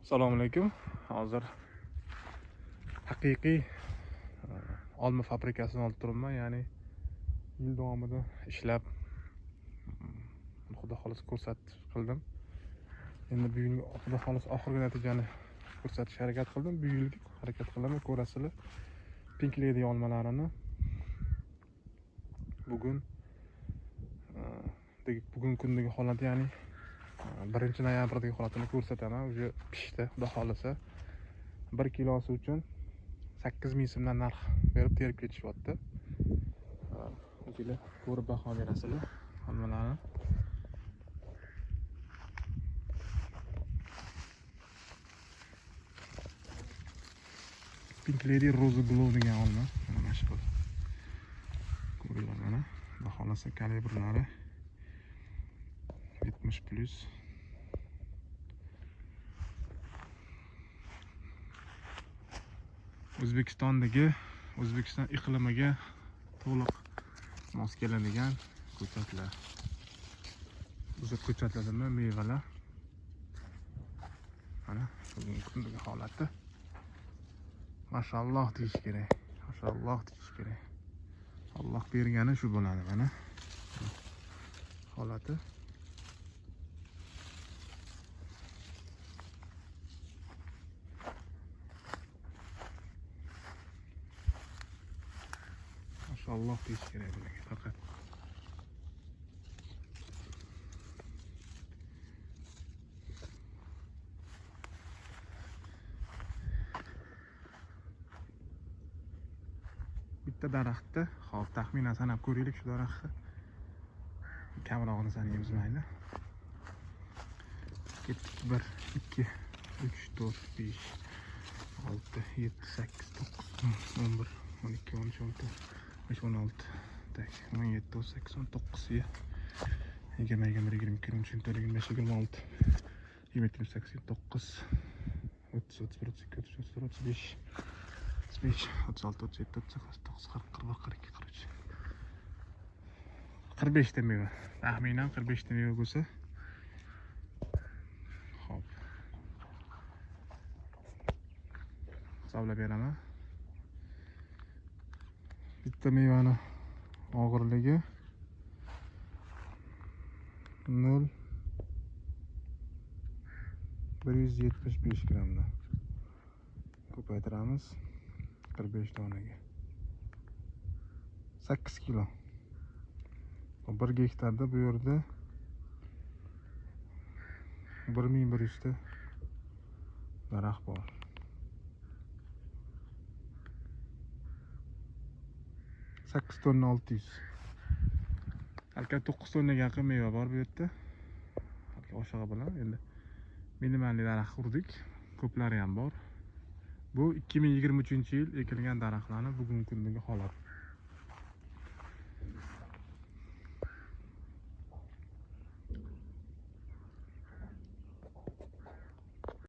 Assalomu alaykum. Hozir haqiqiy olma fabrikasidan olib turibman. Ya'ni yil davomida ishlab xudo xolos ko'rsatish qildim. Endi bugun xudo xolos oxirgi natijani ko'rsatishga harakat qildim. Bu yilgi harakat qilaman. Ko'rasizlar, Pink Lady olmalarini bugun kundagi holat, ya'ni 1 noyabrdagi holatini ko'rsataman. Uje pishdi, xudo xolasa. 1 kilosi uchun 8000 so'mdan narx berib terib ketishyapti. O'zingizlar ko'rib baho berasizlar olmalarni. Pink Lady Rose Glow degan olma. Mana shu ko'ringlar, mana baholasa kalibrlari 70+. O'zbekiston iqlimiga to'liq mos keladigan ko'chatlar. O'zi ko'chatlardan mevalar. Mana bugungi kundagi holati. Mashalloh deyish kerak. Mashalloh deyish kerak. Alloh bergani shu bo'ladi, mana. Holati. Mashalloh deyish kerak bularga faqat. Bitta daraxtda, hop, taxminan sanab ko'raylik shu daraxtni. Kamrog'ini sanaymiz mayli. 1, 2, 3, 4, 5, 6, 7, 8, 9, 10, 11, 12, 13, 14, 15, 16, 17, 18, 19 ya. 20, 21, 22, 23, 24, 25, 26, 27, 28, 29, 30, 31, 32, 33, 35, 35, 36, 37, 38, 39, 40, 41, 42, 43, 45 ta meva. Taxminan 45 ta meva bo'lsa, hop, hisoblab beraman. Bitta mevani og'irligi 175 grammdan. Ko'paytiramiz 45 donaga. 8 kilo. 1 gektarda bu yerda 1100 ta daraxt bor. Sakkiz tonna 600. Halka 9 tonnaga yaqin meva bor bu yerda. Oshig'i bilan endi minimalli daraxt urdik. Ko'plari ham bor. Bu 2023-yil ekilgan daraxtlarning bugungi kundagi holati.